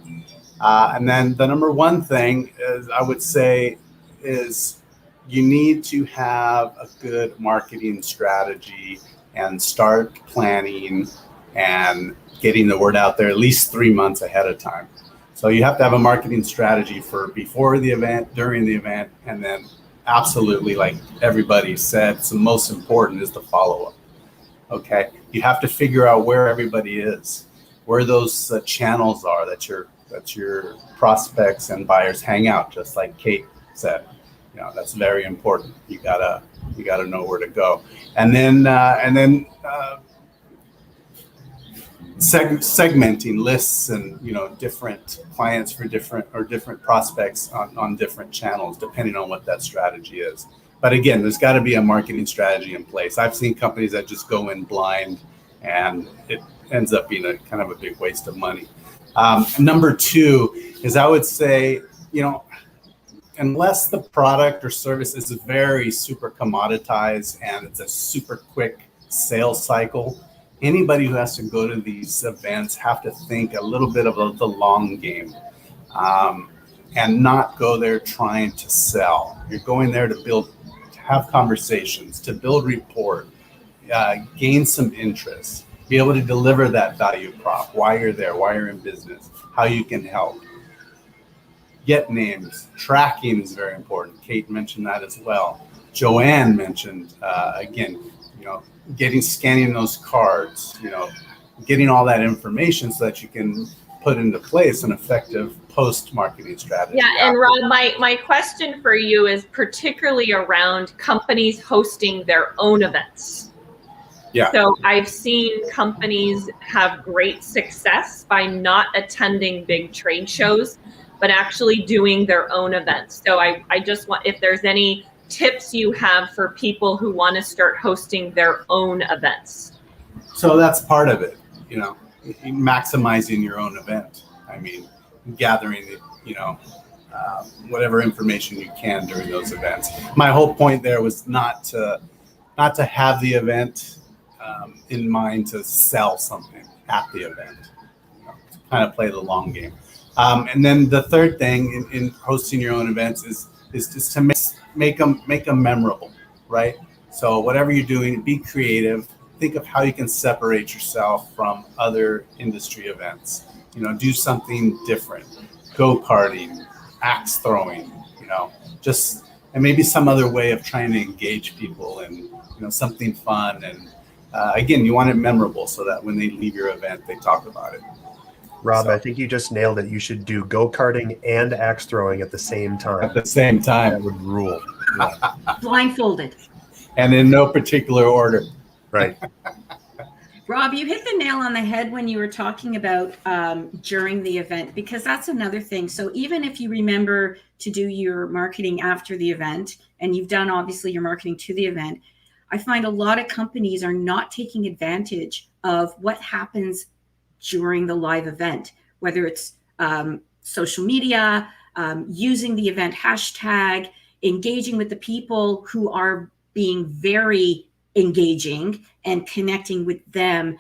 And then the number one thing is, I would say, is you need to have a good marketing strategy and start planning and getting the word out there at least 3 months ahead of time. So you have to have a marketing strategy for before the event, during the event, and then absolutely, like everybody said, it's the most important is the follow-up. Okay, you have to figure out where everybody is, where those channels are that your prospects and buyers hang out, just like Kate said. You know, that's very important. You gotta know where to go, and then segmenting lists and different clients for different prospects on different channels, depending on what that strategy is. But again, there's got to be a marketing strategy in place. I've seen companies that just go in blind, and it ends up being a kind of a big waste of money. Number two is, I would say, unless the product or service is very super commoditized and it's a super quick sales cycle, anybody who has to go to these events have to think a little bit of the long game, and not go there trying to sell. You're going there to have conversations, to build rapport, gain some interest, be able to deliver that value prop, why you're there, why you're in business, how you can help. Get names. Tracking is very important. Kate mentioned that as well. Joanne mentioned, again, scanning those cards, getting all that information so that you can put into place an effective post-marketing strategy. Yeah, and Rob, my question for you is particularly around companies hosting their own events. Yeah. So I've seen companies have great success by not attending big trade shows, but actually doing their own events. So I just want, if there's any tips you have for people who want to start hosting their own events. So that's part of it, maximizing your own event. I mean, gathering, whatever information you can during those events. My whole point there was not to have the event in mind to sell something at the event, to kind of play the long game. And then the third thing in hosting your own events is just to make them memorable, right? So whatever you're doing, be creative. Think of how you can separate yourself from other industry events. Do something different. Go-karting, axe throwing, and maybe some other way of trying to engage people and something fun. And again, you want it memorable so that when they leave your event, they talk about it. Rob, I think you just nailed it. You should do go-karting and axe throwing at the same time. At the same time. That would rule. Yeah. Blindfolded. And in no particular order. Right. Rob, you hit the nail on the head when you were talking about during the event, because that's another thing. So even if you remember to do your marketing after the event, and you've done obviously your marketing to the event, I find a lot of companies are not taking advantage of what happens during the live event, whether it's social media, using the event hashtag, engaging with the people who are being very engaging and connecting with them,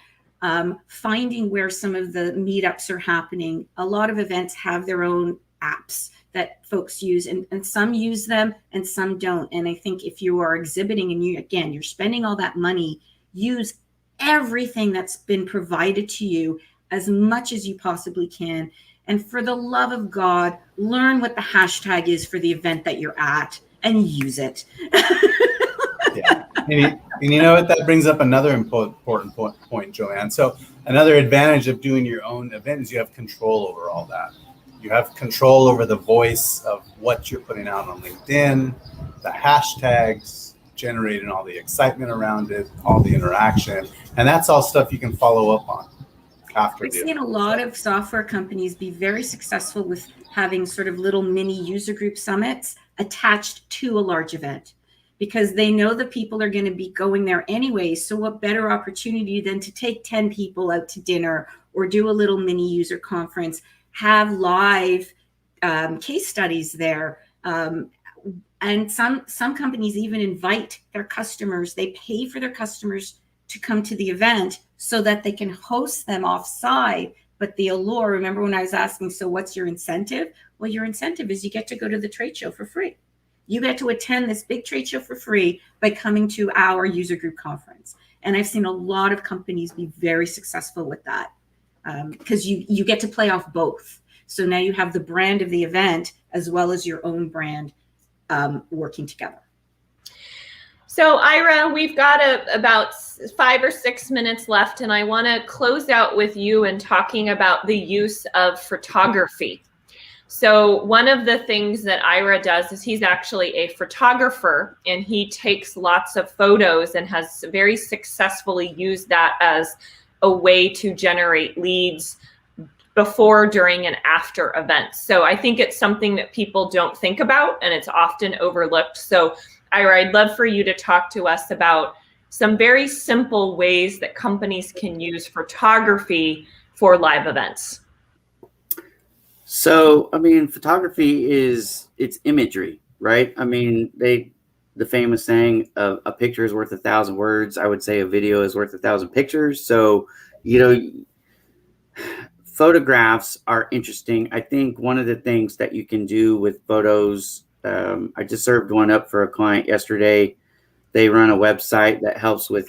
finding where some of the meetups are happening. A lot of events have their own apps that folks use, and some use them and some don't. And I think if you are exhibiting and you're spending all that money, use everything that's been provided to you as much as you possibly can. And for the love of God, learn what the hashtag is for the event that you're at and use it. Yeah. And you know what? That brings up another important point, Joanne. So another advantage of doing your own event is you have control over all that. You have control over the voice of what you're putting out on LinkedIn, the hashtags, generating all the excitement around it, all the interaction. And that's all stuff you can follow up on after. I've seen a lot of software companies be very successful with having sort of little mini user group summits attached to a large event, because they know the people are going to be going there anyway. So what better opportunity than to take 10 people out to dinner or do a little mini user conference, have live case studies there. And some companies even invite their customers. They pay for their customers to come to the event so that they can host them offsite. But the allure, remember when I was asking, so what's your incentive? Well, your incentive is you get to go to the trade show for free. You get to attend this big trade show for free by coming to our user group conference. And I've seen a lot of companies be very successful with that, because you get to play off both. So now you have the brand of the event as well as your own brand working together. So Ira, we've got about 5 or 6 minutes left, and I want to close out with you and talking about the use of photography. So one of the things that Ira does is he's actually a photographer, and he takes lots of photos and has very successfully used that as a way to generate leads before, during, and after events. So I think it's something that people don't think about, and it's often overlooked. So Ira, I'd love for you to talk to us about some very simple ways that companies can use photography for live events. So, I mean, photography it's imagery, right? I mean, the famous saying, a picture is worth 1,000 words. I would say a video is worth 1,000 pictures. So, photographs are interesting. I think one of the things that you can do with photos, I just served one up for a client yesterday. They run a website that helps with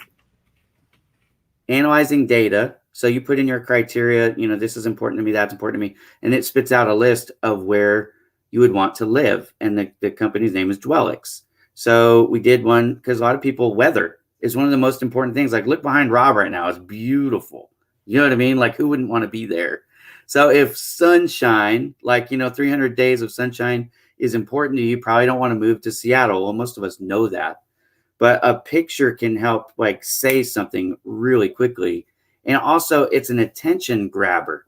analyzing data. So you put in your criteria, this is important to me, that's important to me. And it spits out a list of where you would want to live. And the company's name is Dwellix. So we did one because a lot of people, weather is one of the most important things. Like, look behind Rob right now. It's beautiful. You know what I mean? Like, who wouldn't want to be there? So if sunshine, 300 days of sunshine is important to you, probably don't want to move to Seattle. Well, most of us know that. But a picture can help say something really quickly. And also it's an attention grabber.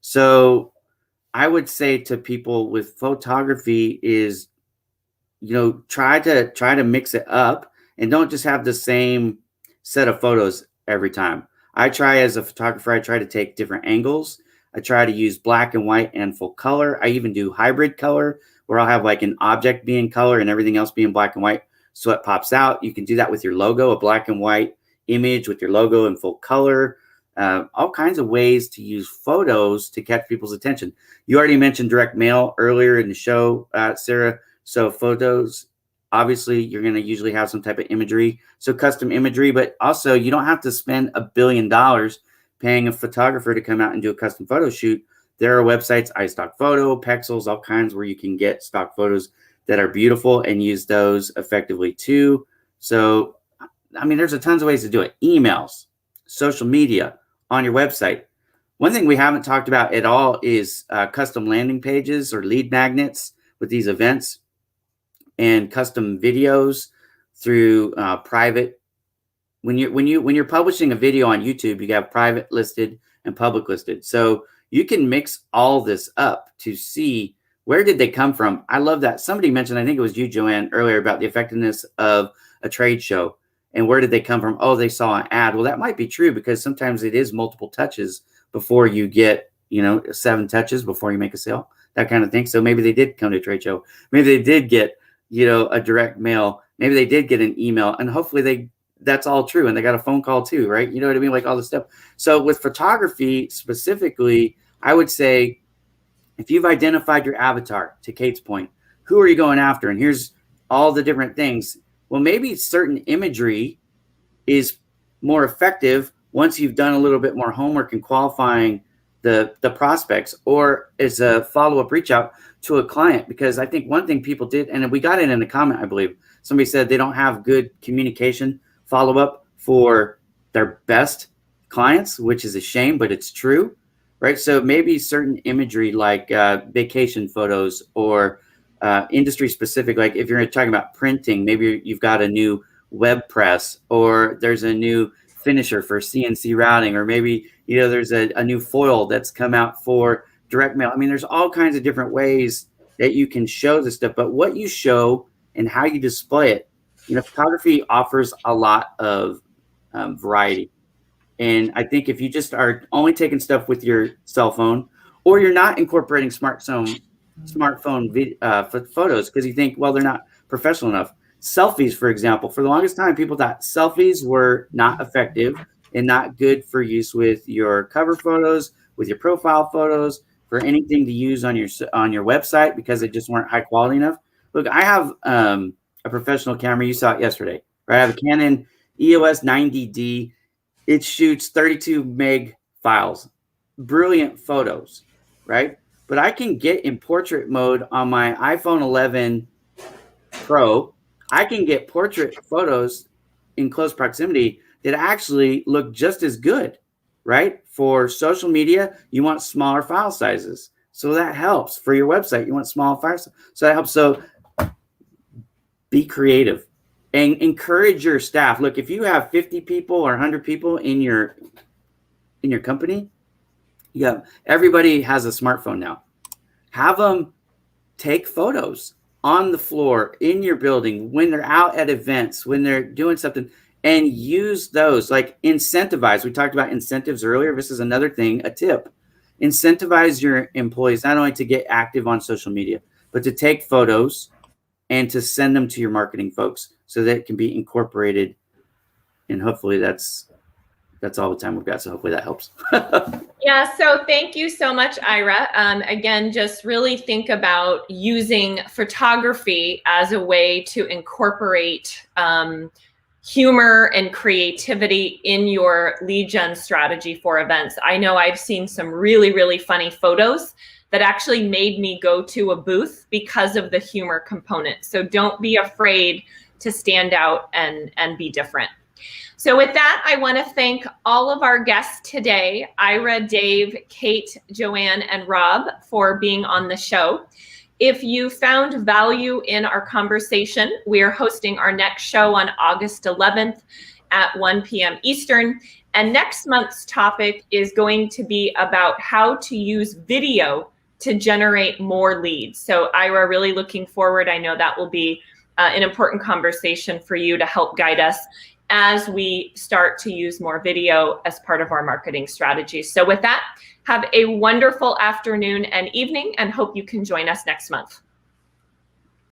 So I would say to people with photography is, try to mix it up and don't just have the same set of photos every time. As a photographer, I try to take different angles. I try to use black and white and full color. I even do hybrid color where I'll have an object being color and everything else being black and white. So it pops out. You can do that with your logo, a black and white image with your logo in full color. All kinds of ways to use photos to catch people's attention. You already mentioned direct mail earlier in the show, Sarah. So photos, obviously, you're going to usually have some type of imagery. So custom imagery, but also you don't have to spend $1 billion paying a photographer to come out and do a custom photo shoot. There are websites, iStock Pexels, all kinds where you can get stock photos that are beautiful and use those effectively too. So, I mean, there's a tons of ways to do it. Emails, social media, on your website. One thing we haven't talked about at all is custom landing pages or lead magnets with these events, and custom videos through private. When you're publishing a video on YouTube, you have private listed and public listed. So you can mix all this up to see where did they come from. I love that. Somebody mentioned, I think it was you, Joanne, earlier about the effectiveness of a trade show. And where did they come from? Oh, they saw an ad. Well, that might be true because sometimes it is multiple touches, before you get, 7 touches before you make a sale, that kind of thing. So maybe they did come to a trade show. Maybe they did get, a direct mail. Maybe they did get an email, and hopefully that's all true. And they got a phone call too, right? You know what I mean? Like all this stuff. So with photography specifically, I would say if you've identified your avatar, to Kate's point, who are you going after? And here's all the different things. Well, maybe certain imagery is more effective once you've done a little bit more homework and qualifying the prospects, or as a follow-up reach out to a client. Because I think one thing people did, and we got it in a comment, I believe, somebody said they don't have good communication follow-up for their best clients, which is a shame, but it's true, right? So maybe certain imagery like vacation photos or industry specific, like if you're talking about printing, maybe you've got a new web press, or there's a new finisher for CNC routing, or maybe there's a new foil that's come out for direct mail. I mean, there's all kinds of different ways that you can show this stuff, but what you show and how you display it, photography offers a lot of variety. And I think if you just are only taking stuff with your cell phone, or you're not incorporating smartphone photos because you think, well, they're not professional enough. Selfies, for example, for the longest time, people thought selfies were not effective and not good for use with your cover photos, with your profile photos, for anything to use on your website, because they just weren't high quality enough. Look, I have a professional camera. You saw it yesterday, right? I have a Canon EOS 90D. It shoots 32 meg files, brilliant photos, right? But I can get in portrait mode on my iPhone 11 Pro. I can get portrait photos in close proximity that actually look just as good, right? For social media, you want smaller file sizes. So that helps. For your website, you want small files. So that helps. So be creative and encourage your staff. Look, if you have 50 people or 100 people in your company, everybody has a smartphone now. Have them take photos on the floor in your building when they're out at events, when they're doing something, and use those. Like incentivize. We talked about incentives earlier. This is another thing, a tip. Incentivize your employees not only to get active on social media, but to take photos and to send them to your marketing folks so that it can be incorporated. And hopefully that's all the time we've got. So hopefully that helps. Yeah, so thank you so much, Ira. Again, just really think about using photography as a way to incorporate humor and creativity in your lead gen strategy for events. I know I've seen some really, really funny photos that actually made me go to a booth because of the humor component. So don't be afraid to stand out and be different. So with that, I want to thank all of our guests today, Ira, Dave, Kate, Joanne, and Rob, for being on the show. If you found value in our conversation, we are hosting our next show on August 11th at 1 p.m. Eastern. And next month's topic is going to be about how to use video to generate more leads. So Ira, really looking forward. I know that will be an important conversation for you to help guide us as we start to use more video as part of our marketing strategy. So with that, have a wonderful afternoon and evening, and hope you can join us next month.